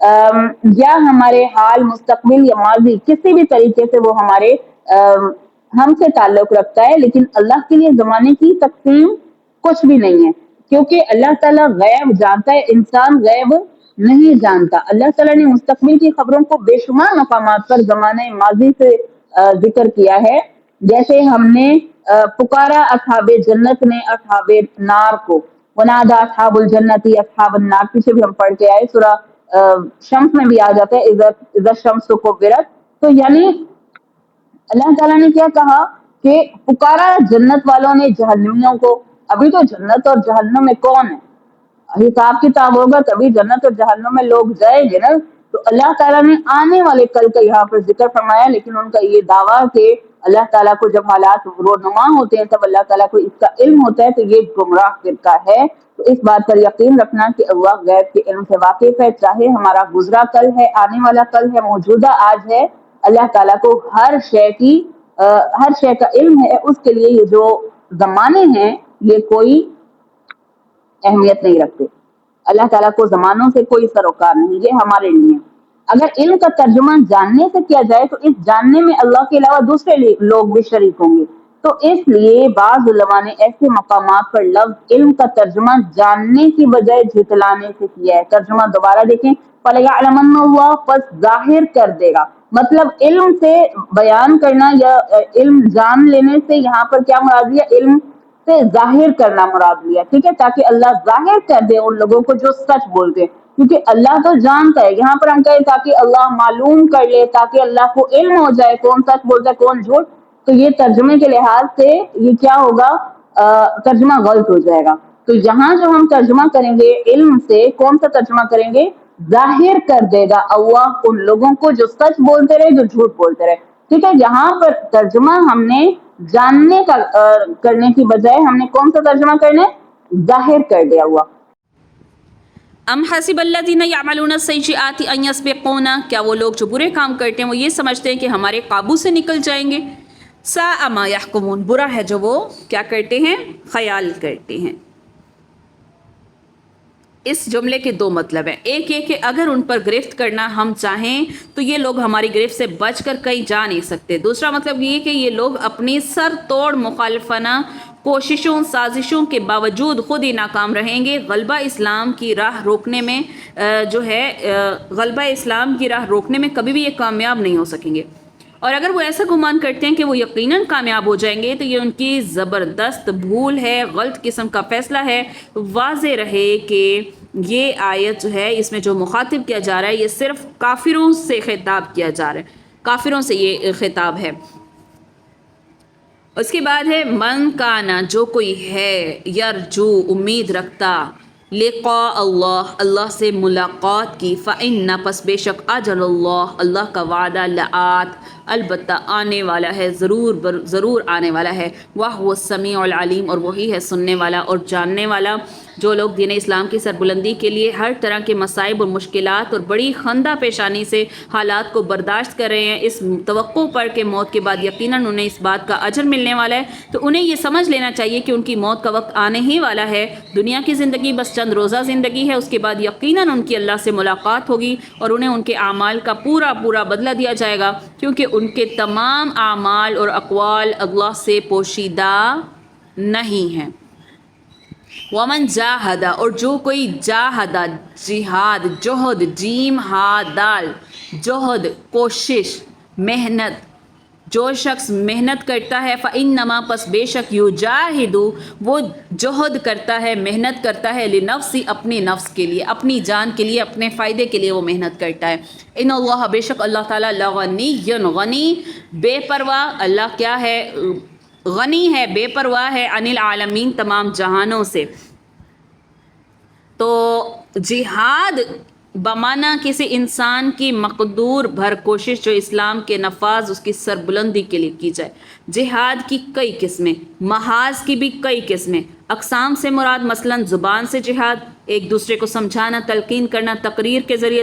یا ہمارے حال مستقبل یا ماضی کسی بھی طریقے سے وہ ہمارے ہم سے تعلق رکھتا ہے، لیکن اللہ کے لیے زمانے کی تقسیم کچھ بھی نہیں ہے، کیونکہ اللہ تعالیٰ غیب جانتا ہے، انسان غیب نہیں جانتا۔ اللہ تعالیٰ نے مستقبل کی خبروں کو بے شمار مقامات پر زمانہ ماضی سے ذکر کیا ہے، جیسے ہم نے پکارا اصحاب جنت نے اصحاب نار کو، ونادا اصحاب الجنتی اصحاب النار، پیچھے بھی ہم پڑھ کے آئے، سورہ شمس میں بھی آ جاتا ہے اذا الشمس کورت۔ تو یعنی اللہ تعالیٰ نے کیا کہا کہ پکارا جنت والوں نے جہنمیوں کو۔ ابھی تو جنت اور جہنم میں کون ہے؟ حساب کتاب ہوگا تبھی جنت اور جہنم میں لوگ جائیں گے نا۔ تو اللہ تعالیٰ نے آنے والے کل کا یہاں پر ذکر فرمایا، لیکن ان کا یہ دعویٰ کہ اللہ تعالیٰ کو جب حالات رونما ہوتے ہیں تب اللہ تعالیٰ کو اس کا علم ہوتا ہے، تو یہ گمراہ فرقہ ہے۔ تو اس بات پر یقین رکھنا کہ اللہ غیب کے علم سے واقف ہے، چاہے ہمارا گزرا کل ہے، آنے والا کل ہے، موجودہ آج ہے، اللہ تعالیٰ کو ہر شے کا علم ہے۔ اس کے لیے یہ جو زمانے ہیں یہ کوئی اہمیت نہیں رکھتے، اللہ تعالیٰ کو زمانوں سے کوئی سروکار نہیں، یہ ہمارے لیے۔ اگر علم کا ترجمہ جاننے سے کیا جائے تو اس جاننے میں اللہ کے علاوہ دوسرے لوگ بھی شریک ہوں گے، تو اس لیے بعض علماء نے ایسے مقامات پر لفظ علم کا ترجمہ جاننے کی بجائے جھٹلانے سے کیا ہے۔ ترجمہ دوبارہ دیکھیں، فَلَيَعْلَمَنَّ اللَّهُ، پس ظاہر کر دے گا، مطلب علم سے بیان کرنا یا علم جان لینے سے یہاں پر کیا مراد لیا؟ علم سے ظاہر کرنا مراد لیا، ٹھیک ہے، تاکہ اللہ ظاہر کر دے ان لوگوں کو جو سچ بولتے ہیں، کیونکہ اللہ تو جانتا ہے۔ یہاں پر ہم کہیں تاکہ اللہ معلوم کر لے، تاکہ اللہ کو علم ہو جائے کون سچ بولتا ہے کون جھوٹ، تو یہ ترجمے کے لحاظ سے یہ کیا ہوگا؟ ترجمہ غلط ہو جائے گا۔ تو یہاں جو ہم ترجمہ کریں گے علم سے، کون سا ترجمہ کریں گے؟ ظاہر کر دے گا اللہ ان لوگوں کو جو سچ بولتے رہے، جو جھوٹ بولتے رہے، ٹھیک ہے۔ یہاں پر ترجمہ ہم نے جاننے کا کرنے کی بجائے ہم نے کون سا ترجمہ کرنا ہے؟ ظاہر کر دیا ہوا۔ ام حسب الذین یعملون السیئات ان یسبقونا، کیا وہ لوگ جو برے کام کرتے ہیں وہ یہ سمجھتے ہیں کہ ہمارے قابو سے نکل جائیں گے؟ ساء ما یحکمون، برا ہے جو وہ کیا کرتے ہیں؟ خیال کرتے ہیں۔ اس جملے کے دو مطلب ہیں، ایک یہ کہ اگر ان پر گرفت کرنا ہم چاہیں تو یہ لوگ ہماری گرفت سے بچ کر کہیں جا نہیں سکتے۔ دوسرا مطلب یہ کہ یہ لوگ اپنی سر توڑ مخالفانہ کوششوں سازشوں کے باوجود خود ہی ناکام رہیں گے، غلبہ اسلام کی راہ روکنے میں غلبہ اسلام کی راہ روکنے میں کبھی بھی یہ کامیاب نہیں ہو سکیں گے۔ اور اگر وہ ایسا گمان کرتے ہیں کہ وہ یقیناً کامیاب ہو جائیں گے تو یہ ان کی زبردست بھول ہے، غلط قسم کا فیصلہ ہے۔ واضح رہے کہ یہ آیت جو ہے اس میں جو مخاطب کیا جا رہا ہے یہ صرف کافروں سے خطاب کیا جا رہا ہے، کافروں سے یہ خطاب ہے۔ اس کے بعد ہے من کانا، جو کوئی ہے، یرجو امید رکھتا، لقاء اللہ، اللہ سے ملاقات کی، فإن، پس بے شک، اجل اللہ، اللہ کا وعدہ، لآت، البتہ آنے والا ہے، ضرور آنے والا ہے، وَهُوَ السَّمِيعُ الْعَلِيمُ، اور وہی ہے سننے والا اور جاننے والا۔ جو لوگ دین اسلام کی سربلندی کے لیے ہر طرح کے مصائب اور مشکلات اور بڑی خندہ پیشانی سے حالات کو برداشت کر رہے ہیں، اس توقع پر کہ موت کے بعد یقیناً انہیں اس بات کا اجر ملنے والا ہے، تو انہیں یہ سمجھ لینا چاہیے کہ ان کی موت کا وقت آنے ہی والا ہے۔ دنیا کی زندگی بس چند روزہ زندگی ہے، اس کے بعد یقیناً ان کی اللہ سے ملاقات ہوگی اور انہیں ان کے اعمال کا پورا بدلہ دیا جائے گا، کیونکہ ان کے تمام اعمال اور اقوال اللہ سے پوشیدہ نہیں ہیں۔ ومن جاہد، اور جو کوئی جاہد، جہاد، جہد، جیم ہا دال، جہد کوشش محنت، جو شخص محنت کرتا ہے، فإنما، پس بے شک، یجاہد، وہ جہد کرتا ہے، محنت کرتا ہے، لنفسی، اپنے نفس کے لیے، اپنی جان کے لیے، اپنے فائدے کے لیے وہ محنت کرتا ہے۔ ان اللہ، بے شک اللہ تعالیٰ، لغنی، غنی، بے پرواہ، اللہ کیا ہے؟ غنی ہے، بے پرواہ ہے، عن العالمین، تمام جہانوں سے۔ تو جہاد بمانا کسی انسان کی مقدور بھر کوشش جو اسلام کے نفاذ، اس کی سربلندی کے لیے کی جائے۔ جہاد کی کئی قسمیں، محاذ کی بھی کئی قسمیں، اقسام سے مراد مثلاً زبان سے جہاد، ایک دوسرے کو سمجھانا، تلقین کرنا، تقریر کے ذریعے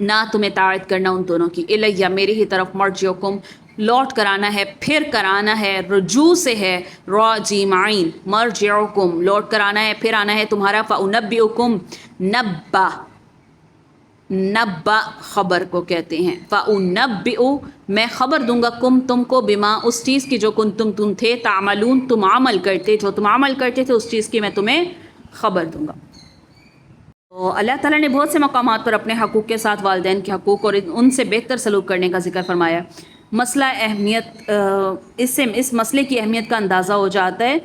نہ تمہیں اطاعت کرنا ان دونوں کی، الیہ میری ہی طرف مرجعکم لوٹ کرانا ہے، پھر کرانا ہے، رجوع سے ہے راجعین، مرجعکم لوٹ کرانا ہے، پھر آنا ہے تمہارا، فانبئکم نبا، نبا خبر کو کہتے ہیں، فانبئ میں خبر دوں گا کم تم کو، بما اس چیز کی جو تم تھے، تعملون تم عمل کرتے، جو تم عمل کرتے تھے اس چیز کی میں تمہیں خبر دوں گا۔ تو اللہ تعالیٰ نے بہت سے مقامات پر اپنے حقوق کے ساتھ والدین کے حقوق اور ان سے بہتر سلوک کرنے کا ذکر فرمایا۔ مسئلہ اہمیت، اس مسئلے کی اہمیت کا اندازہ ہو جاتا ہے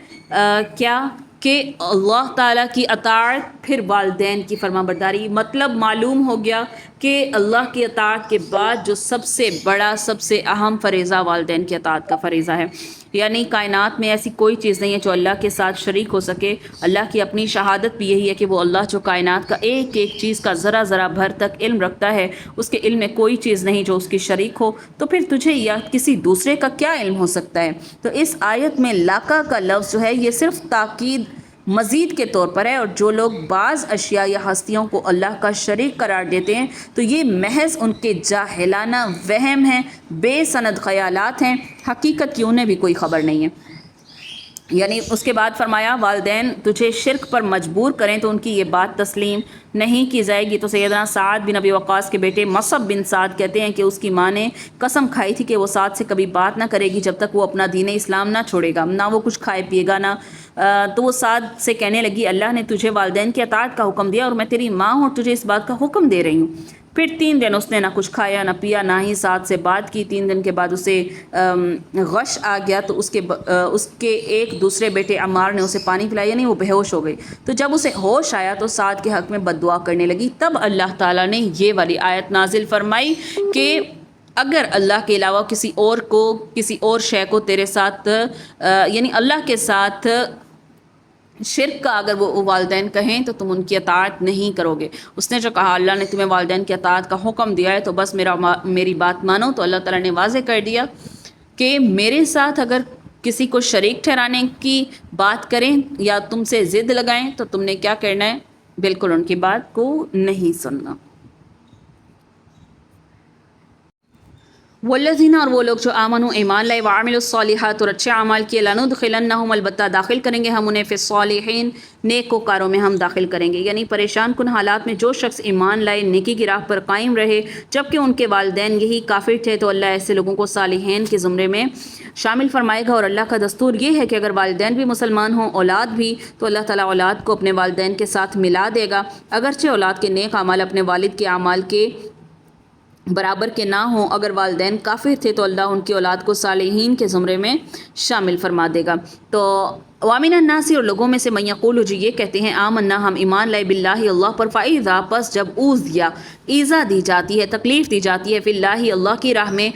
کیا کہ اللہ تعالیٰ کی اطاعت پھر والدین کی فرما برداری، مطلب معلوم ہو گیا کہ اللہ کی اطاعت کے بعد جو سب سے بڑا سب سے اہم فریضہ والدین کی اطاعت کا فریضہ ہے، یعنی کائنات میں ایسی کوئی چیز نہیں ہے جو اللہ کے ساتھ شریک ہو سکے۔ اللہ کی اپنی شہادت بھی یہی ہے کہ وہ اللہ جو کائنات کا ایک ایک چیز کا ذرا ذرا بھر تک علم رکھتا ہے، اس کے علم میں کوئی چیز نہیں جو اس کی شریک ہو، تو پھر تجھے یا کسی دوسرے کا کیا علم ہو سکتا ہے۔ تو اس آیت میں لاکا کا لفظ جو ہے یہ صرف تاکید مزید کے طور پر ہے، اور جو لوگ بعض اشیاء یا ہستیوں کو اللہ کا شریک قرار دیتے ہیں تو یہ محض ان کے جاہلانہ وہم ہیں، بے سند خیالات ہیں، حقیقت کی انہیں بھی کوئی خبر نہیں ہے۔ یعنی اس کے بعد فرمایا والدین تجھے شرک پر مجبور کریں تو ان کی یہ بات تسلیم نہیں کی جائے گی۔ تو سیدنا سعد بن ابی وقاص کے بیٹے مصعب بن سعد کہتے ہیں کہ اس کی ماں نے قسم کھائی تھی کہ وہ سعد سے کبھی بات نہ کرے گی جب تک وہ اپنا دین اسلام نہ چھوڑے گا، نہ وہ کچھ کھائے پیے گا، نہ تو وہ سعد سے کہنے لگی اللہ نے تجھے والدین کی اطاعت کا حکم دیا اور میں تیری ماں ہوں اور تجھے اس بات کا حکم دے رہی ہوں۔ پھر 3 دن اس نے نہ کچھ کھایا نہ پیا، نہ ہی سعد سے بات کی۔ 3 دن کے بعد اسے غش آ گیا تو اس کے ایک دوسرے بیٹے عمار نے اسے پانی پلایا، یعنی وہ بے ہوش ہو گئی۔ تو جب اسے ہوش آیا تو سعد کے حق میں بد دعا کرنے لگی۔ تب اللہ تعالیٰ نے یہ والی آیت نازل فرمائی کہ اگر اللہ کے علاوہ کسی اور شے کو تیرے ساتھ یعنی اللہ کے ساتھ شرک کا اگر وہ والدین کہیں تو تم ان کی اطاعت نہیں کرو گے۔ اس نے جو کہا اللہ نے تمہیں والدین کی اطاعت کا حکم دیا ہے تو بس میری بات مانو، تو اللہ تعالیٰ نے واضح کر دیا کہ میرے ساتھ اگر کسی کو شریک ٹھہرانے کی بات کریں یا تم سے ضد لگائیں تو تم نے کیا کرنا ہے؟ بالکل ان کی بات کو نہیں سننا۔ والذین، اور وہ لوگ جو آمنوا ایمان لائے، وعملوا الصالحات اور اچھے اعمال کیے، لندخلنہم البتہ داخل کریں گے ہم انہیں فی الصالحین نیکوکاروں میں ہم داخل کریں گے۔ یعنی پریشان کن حالات میں جو شخص ایمان لائے، نیکی کی راہ پر قائم رہے جبکہ ان کے والدین یہی کافر تھے، تو اللہ ایسے لوگوں کو صالحین کے زمرے میں شامل فرمائے گا۔ اور اللہ کا دستور یہ ہے کہ اگر والدین بھی مسلمان ہوں، اولاد بھی، تو اللہ تعالیٰ اولاد کو اپنے والدین کے ساتھ ملا دے گا، اگرچہ اولاد کے نیک اعمال اپنے والد کے اعمال کے برابر کے نہ ہوں۔ اگر والدین کافر تھے تو اللہ ان کی اولاد کو صالحین کے زمرے میں شامل فرما دے گا۔ تو وامن الناس، اور لوگوں میں سے من یقول، جو یہ کہتے ہیں آمنا ہم ایمان لائے، باللہ اللہ پر، فاذا پس جب اوذیا ایذا دی جاتی ہے، تکلیف دی جاتی ہے، فی اللہ اللہ کی راہ میں،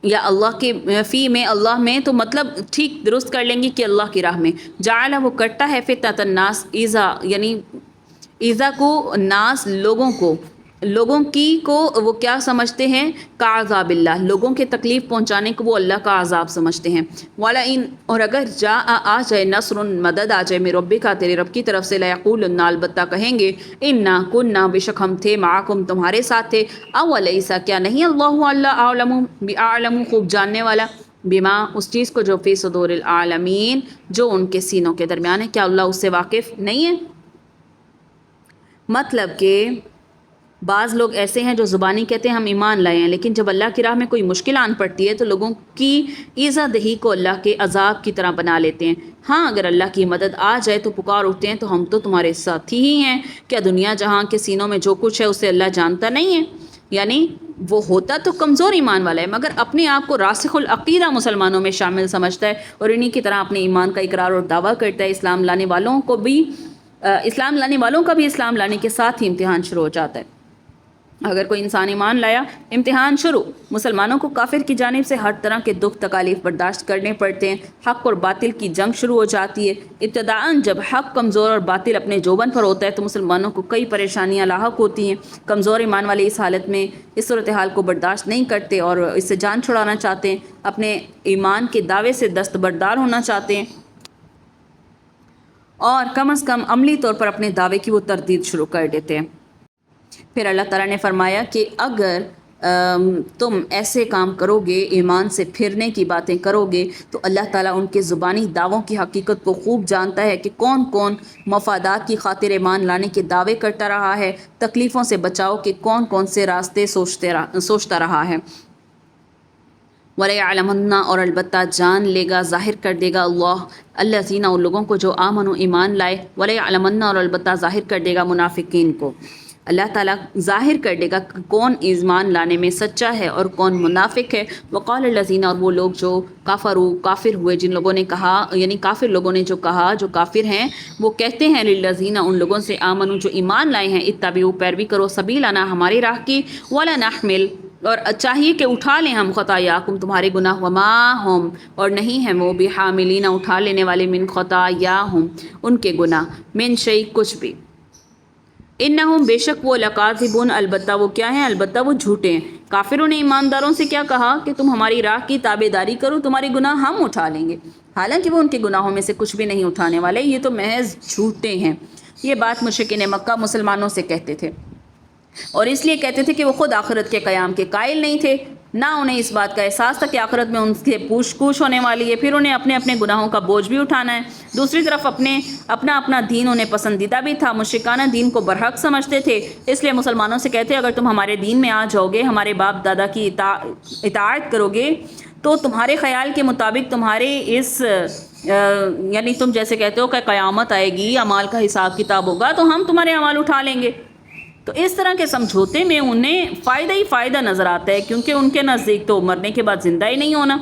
یا اللہ کے فی میں اللہ میں، تو مطلب ٹھیک درست کر لیں گے کہ اللہ کی راہ میں، جعل وہ کرتا ہے فتنۃ الناس، ایذا یعنی ایذا کو ناس لوگوں کو وہ کیا سمجھتے ہیں؟ کعذاب اللہ، لوگوں کے تکلیف پہنچانے کو وہ اللہ کا عذاب سمجھتے ہیں۔ وَلَئِن، اور اگر آ جائے نصر، مدد آ جائے من ربک، تیرے رب کی طرف سے، لَيَقُولُنَّ، البتہ کہیں گے، اِنَّا كُنَّا، بے شک ہم تھے، مَعَكُمْ تمہارے ساتھ تھے، اَوَلَيْسَ، کیا نہیں اللہ اعلم خوب جاننے والا، بما اس چیز کو جو فی صدور العالمین جو ان کے سینوں کے درمیان ہے، کیا اللہ اس سے واقف نہیں ہے؟ مطلب کہ بعض لوگ ایسے ہیں جو زبانی کہتے ہیں ہم ایمان لائے ہیں، لیکن جب اللہ کی راہ میں کوئی مشکل آن پڑتی ہے تو لوگوں کی ایذا دہی کو اللہ کے عذاب کی طرح بنا لیتے ہیں۔ ہاں اگر اللہ کی مدد آ جائے تو پکار اٹھتے ہیں تو ہم تو تمہارے ساتھی ہی ہیں، کیا دنیا جہاں کے سینوں میں جو کچھ ہے اسے اللہ جانتا نہیں ہے؟ یعنی وہ ہوتا تو کمزور ایمان والا ہے مگر اپنے آپ کو راسخ العقیدہ مسلمانوں میں شامل سمجھتا ہے اور انہی کی طرح اپنے ایمان کا اقرار اور دعویٰ کرتا ہے۔ اسلام لانے والوں کا بھی اسلام لانے کے ساتھ ہی امتحان شروع ہو جاتا ہے۔ اگر کوئی انسان ایمان لایا، امتحان شروع، مسلمانوں کو کافر کی جانب سے ہر طرح کے دکھ تکالیف برداشت کرنے پڑتے ہیں، حق اور باطل کی جنگ شروع ہو جاتی ہے۔ ابتداءً جب حق کمزور اور باطل اپنے جوبن پر ہوتا ہے تو مسلمانوں کو کئی پریشانیاں لاحق ہوتی ہیں۔ کمزور ایمان والے اس حالت میں اس صورتحال کو برداشت نہیں کرتے اور اس سے جان چھڑانا چاہتے ہیں، اپنے ایمان کے دعوے سے دستبردار ہونا چاہتے ہیں اور کم از کم عملی طور پر اپنے دعوے کی وہ تردید شروع کر دیتے ہیں۔ پھر اللہ تعالیٰ نے فرمایا کہ اگر تم ایسے کام کرو گے، ایمان سے پھرنے کی باتیں کرو گے، تو اللہ تعالیٰ ان کے زبانی دعووں کی حقیقت کو خوب جانتا ہے کہ کون کون مفادات کی خاطر ایمان لانے کے دعوے کرتا رہا ہے، تکلیفوں سے بچاؤ کے کون کون سے راستے سوچتا رہا ہے۔ وَلَيَعْلَمَنَّ اور البتہ جان لے گا، ظاہر کر دے گا اللہ الذین ان لوگوں کو جو آمنوا ایمان لائے، وَلَيَعْلَمَنَّ اور البتہ ظاہر کر دے گا منافقین کو۔ اللہ تعالیٰ ظاہر کر دے گا کہ کون ایمان لانے میں سچا ہے اور کون منافق ہے۔ وقال الذین اور وہ لوگ جو کافر ہوئے، جن لوگوں نے کہا، یعنی کافر لوگوں نے جو کہا، جو کافر ہیں وہ کہتے ہیں للذین ان لوگوں سے آمنوا جو ایمان لائے ہیں، اتبعوا پیروی کرو سبیلنا ہماری راہ کی، ولا نحمل اور چاہیے کہ اٹھا لیں ہم خطایاکم تمہارے گناہ، وما ہم اور نہیں ہیں وہ بحاملین اٹھا لینے والے من خطایاہم ان کے گناہ، من شیء کچھ بھی، انہم بے شک وہ لکاذبون البتہ وہ کیا ہیں، البتہ وہ جھوٹے ہیں۔ کافروں نے ایمانداروں سے کیا کہا کہ تم ہماری راہ کی تابعداری کرو، تمہارے گناہ ہم اٹھا لیں گے، حالانکہ وہ ان کے گناہوں میں سے کچھ بھی نہیں اٹھانے والے، یہ تو محض جھوٹے ہیں۔ یہ بات مشرکین مکہ مسلمانوں سے کہتے تھے، اور اس لیے کہتے تھے کہ وہ خود آخرت کے قیام کے قائل نہیں تھے، نہ انہیں اس بات کا احساس تھا کہ آخرت میں ان سے پوچھ گچھ ہونے والی ہے، پھر انہیں اپنے اپنے گناہوں کا بوجھ بھی اٹھانا ہے۔ دوسری طرف اپنا دین انہیں پسندیدہ بھی تھا، مشرکانہ دین کو برحق سمجھتے تھے، اس لیے مسلمانوں سے کہتے اگر تم ہمارے دین میں آ جاؤ گے، ہمارے باپ دادا کی اطاعت کرو گے، تو تمہارے خیال کے مطابق تمہارے اس یعنی تم جیسے کہتے ہو کہ قیامت آئے گی، اعمال کا حساب کتاب ہوگا، تو ہم تمہارے اعمال اٹھا لیں گے۔ تو اس طرح کے سمجھوتے میں انہیں فائدہ ہی فائدہ نظر آتا ہے، کیونکہ ان کے نزدیک تو مرنے کے بعد زندہ ہی نہیں ہونا۔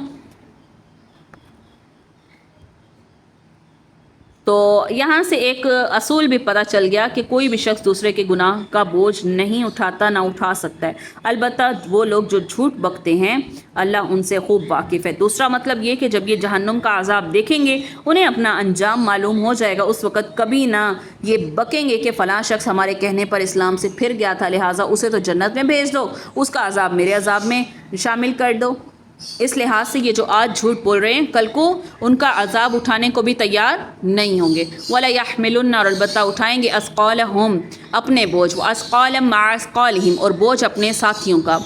تو یہاں سے ایک اصول بھی پتہ چل گیا کہ کوئی بھی شخص دوسرے کے گناہ کا بوجھ نہیں اٹھاتا، نہ اٹھا سکتا ہے، البتہ وہ لوگ جو جھوٹ بکتے ہیں اللہ ان سے خوب واقف ہے۔ دوسرا مطلب یہ کہ جب یہ جہنم کا عذاب دیکھیں گے، انہیں اپنا انجام معلوم ہو جائے گا، اس وقت کبھی نہ یہ بکیں گے کہ فلاں شخص ہمارے کہنے پر اسلام سے پھر گیا تھا، لہٰذا اسے تو جنت میں بھیج دو، اس کا عذاب میرے عذاب میں شامل کر دو۔ اس لحاظ سے یہ جو آج جھوٹ بول رہے ہیں، کل کو ان کا عذاب اٹھانے کو بھی تیار نہیں ہوں گے۔ وَلَا يَحْمِلُنَّ اور البتہ اٹھائیں گے اثقالہم اپنے بوجھ، وَأَثْقَالًا مَعَ أَثْقَالِهِمْ اور بوجھ اپنے ساتھیوں کا،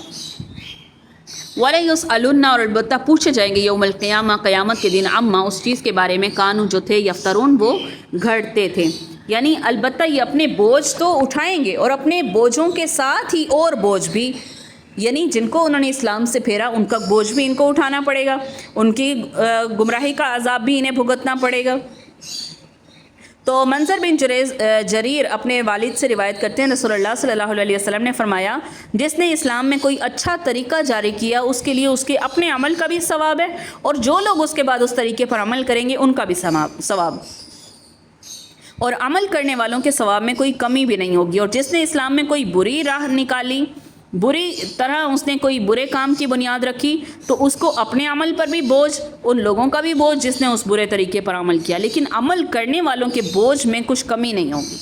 وَلَا يُسْأَلُنَّ اور البتہ پوچھے جائیں گے یوم القیامہ قیامت کے دن عما اس چیز کے بارے میں کانوا جو تھے یفترون وہ گھڑتے تھے۔ یعنی البتہ یہ اپنے بوجھ تو اٹھائیں گے، اور اپنے بوجھوں کے ساتھ ہی اور بوجھ بھی، یعنی جن کو انہوں نے اسلام سے پھیرا ان کا بوجھ بھی ان کو اٹھانا پڑے گا، ان کی گمراہی کا عذاب بھی انہیں بھگتنا پڑے گا۔ تو منظر بن جریر اپنے والد سے روایت کرتے ہیں، رسول اللہ صلی اللہ علیہ وسلم نے فرمایا جس نے اسلام میں کوئی اچھا طریقہ جاری کیا اس کے لیے اس کے اپنے عمل کا بھی ثواب ہے، اور جو لوگ اس کے بعد اس طریقے پر عمل کریں گے ان کا بھی ثواب، اور عمل کرنے والوں کے ثواب میں کوئی کمی بھی نہیں ہوگی۔ اور جس نے اسلام میں کوئی بری راہ نکالی، بری طرح اس نے کوئی برے کام کی بنیاد رکھی، تو اس کو اپنے عمل پر بھی بوجھ، ان لوگوں کا بھی بوجھ جس نے اس برے طریقے پر عمل کیا، لیکن عمل کرنے والوں کے بوجھ میں کچھ کمی نہیں ہوگی۔